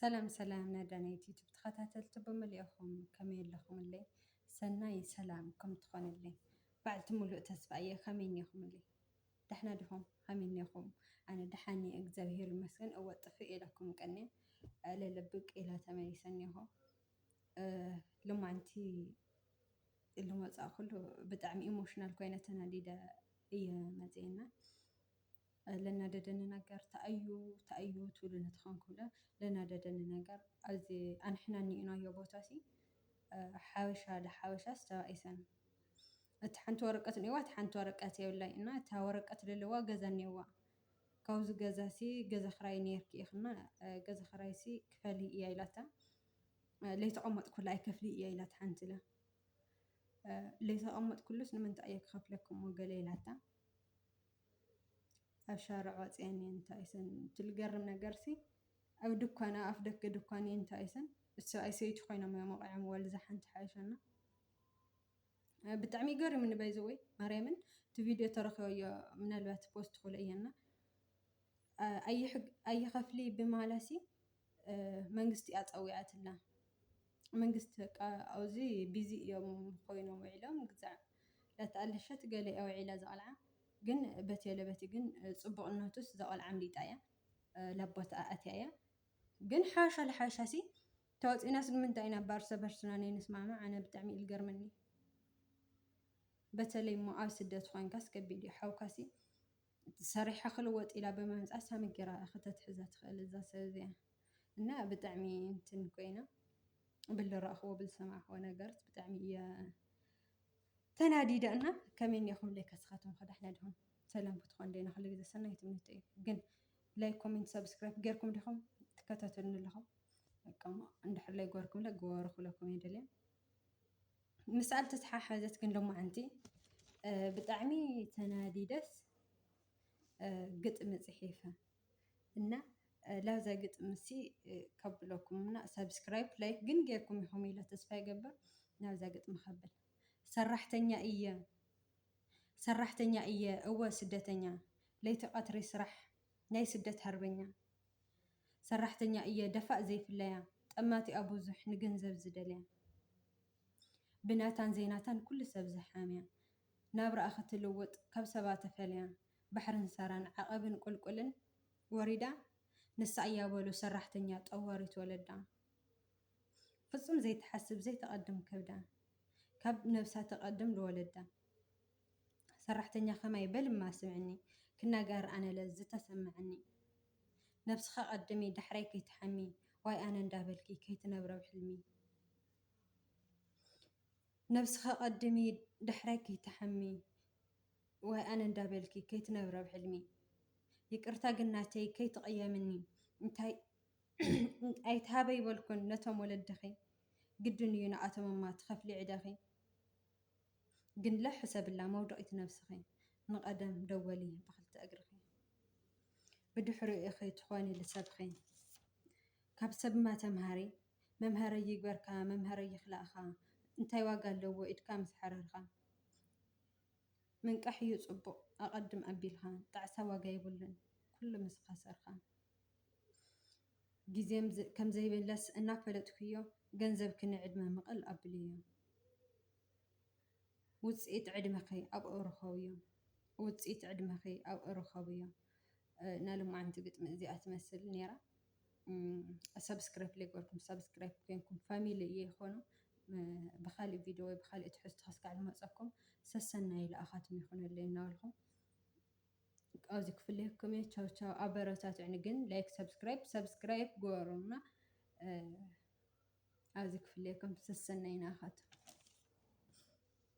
ሰላም ሰላም ነዳናይቲ ዩቲዩብ ተኸታተልቲ በመሊአኹም ከመይ ኣለኹምለይ ሰናይ ሰላም ከም ትኾንለይ ባዕልቲ ሙሉእ ተስፋ እየ ከመይ እኒኹምለይ ደሕና ዲኹም ከመይ እኒኹም ኣነ ደሓኒ እግዚኣብሔር ይመስገን እወ ጥፍእ ኢለኩም ቀኒ ለለብቅ ኢላ ተመሊሰ እኒኹ ሎማዓንቲ ልመፃእ ኩሉ ብጣዕሚ ኢሞሽናል ኮይነ ተናዲደ እየ መፅአና ለናደደኒ ነገር ተኣዩ ትብሉ ንትኾንኩለ ለናደደኒ ነገር ኣዚ ኣንሕና ኒእናዮ ቦታ ሲ ሓበሻ ሓበሻስ ተባኢሰን እቲ ሓንቲ ወረቀት እኒዋ እቲ ሓንቲ ወረቀት የብላይ እና እታ ወረቀት ልልዋ ገዛ እኒዋ ካብዚ ገዛ ሲ ገዛ ክራይ ነርኪ ኢኽና ገዛ ክራይ ሲ ክፈሊ እያ ኢላታ ለይተቐመጥ ኩሉ ኣይከፍሊ እያ ኢላት ሓንቲ ለ ለይተቐመጥ ኩሉስ ንምንታይ እየ ክኸፍለኩም ገለ ኢላታ ኣብ ሻርዕ ወፅአኒ እንታይሰን ትልገርም ነገር ሲ ኣብ ድኳና ኣፍ ደገ ድኳን እንታይሰን ሰብኣይ ሰበይቲ ኮይኖም መቑዖም ወልዛ ሓንቲ ሓይሸና ብጣዕሚ ገሪሙኒ ባይ ዘ ወይ ማርያምን እቲ ቪድዮ ተረኺበዮ ምናልባት ፖስት ክብሎ እየና ኣይኸፍሊ ብማላሲ መንግስቲ እያ ፀዊዓትላ መንግስቲ ኣብዚ ቢዚ እዮም ኮይኖም ውዒሎም ግዛዕ ላተኣለሸት ገለ እያ ውዒላ ዘቐልዓ ግን በቲ ግን ፅቡቕነቱስ ዘቐልዓ ኣምሊጣ እያ ላቦታ ኣትያ እያ ግን ሓሻ ለሓሻ ሲ ተወፂናስ ንምንታይ ኢና ባርሰ በርስና ነይንስማዕማዕ ኣነ ብጣዕሚ እዩ ዝገርመኒ በተለይ እሞ ኣብ ስደት ኮንካስ ከቢድ እዩ ሓውካ ሲ ሰሪሓ ክልወጥ ኢላ ብምምፃእ ሳመይ ጌራ ክተትሕዛ ትኽእል እዛ ሰብ እዚኣ እና ብጣዕሚ እንትን ኮይና ብልረእኽቦ ብልሰማዕኽቦ ነገራት ብጣዕሚ እየ ተናዲደ እና ከመይ እኒአኹም ለይከስኻትኩም ከዳሕና ዲኹም ሰላም ክትኾን ደይና ኩሉ ግዜ ሰናይ ትምኒተ እዩ ግን ላይክ ኮሜንት ሰብስክራይብ ጌርኩም ዲኹም ትከታተሉኒ ኣለኹም በቃ እንድሕር ላይ ገበርኩምለ ግበሩ ክብለኩም እየ ደልየ ምስኣል ተተሓሓዘት ግን ሎማዓንቲ ብጣዕሚ ተናዲደስ ግጥሚ ፅሒፈ እና ላዛ ግጥሚ ሲ ከብለኩም እና ሰብስክራይብ ላይክ ግን ጌርኩም ኢኹም ኢለ ተስፋ ይገብር ናብዛ ግጥሚ ከብል ሰራሕተኛ እየ እወ ስደተኛ ለይቲ ቀትሪ ስራሕ ናይ ስደት ሃርበኛ ሰራሕተኛ እየ ደፋእ ዘይፍለያ ጠማቲኣ ብዙሕ ንገንዘብ ዝደልያ ብናታን ዘይናታን ኩሉ ሰብ ዝሓምያ ናብራኣ ክትልውጥ ካብ ሰባት ተፈልያ ባሕርን ሰራን ዓቐብን ቁልቁልን ወሪዳ ንሳ እያ በሉ ሰራሕተኛ ጠዋሪት ወለዳ ፍፁም ዘይትሓስብ ዘይተቐድም ከብዳ ካብ ነብሳ ተቐድም ዝወለዳ ሰራሕተኛ ከማይ በልማ ስምዕኒ ክናገር ኣነለ ዝተሰምዐኒ ነብስኻ ቀድሚ ዳሕራይ ከይትሓሚ ዋይ ኣነ እንዳበልኪ ከይትነብረ ብሕልሚ ነብስኻ ቀድሚ ዳሕራይ ከይትሓሚ ዋይ ኣነ እንዳበልኪ ከይትነብረ ብሕልሚ ይቅርታ ግናተይ ከይትቐየምኒ እንታይ ኣይትሃበይ በልኩን ነቶም ወለድኺ ግድን እዩ ንኣቶም እማ ትኸፍሊ ዕደኺ ግን ለሕሰብላ መውደቂት ነብስኺ ንቐደም ደወሊ ብክልተ እግርኺ ብድሕሪኡ ኢኺ ትኾኒ ልሰብኺ ካብ ሰብማ ተምሃሪ መምሃረይ ይግበርካ መምሃረይ ይኽላእኻ እንታይ ዋጋ ኣለዎ ኢድካ ምስ ሓረርካ ምንቃሕ እዩ ፅቡቕ ኣቐድም ኣቢልካ ጣዕሳ ዋጋ ይብሉን ኩሉ ምስ ከሰርካ ግዜ ከም ዘይብለስ እናፈለጥክዮ ገንዘብ ክንዕድመ ምቕል ኣብል እዮ ውፅኢት ዕድመኺ ኣብኡ ረኸቡ እዮም ናሎማዓንቲ ግጥሚ እዚኣ ትመስል ነይራ ሰብስክራይብ ለይገበርኩም ሰብስክራይብ ኮይንኩም ፋሚሊ እየ ይኾኑ ብካሊእ ቪድዮ ወይ ብካሊእ ትሕዝቶ ክስካዕ ዝመፀኩም ሰሰናይ ለኣኻትም ይኹነለይ እናበልኩም ኣብዚ ክፍለየኩም እየ ቻው ቻው ኣበረታትዕኒ ግን ላይክ ሰብስክራይብ ግበሩና ኣብዚ ክፍለየኩም ሰሰናይ ናኻትም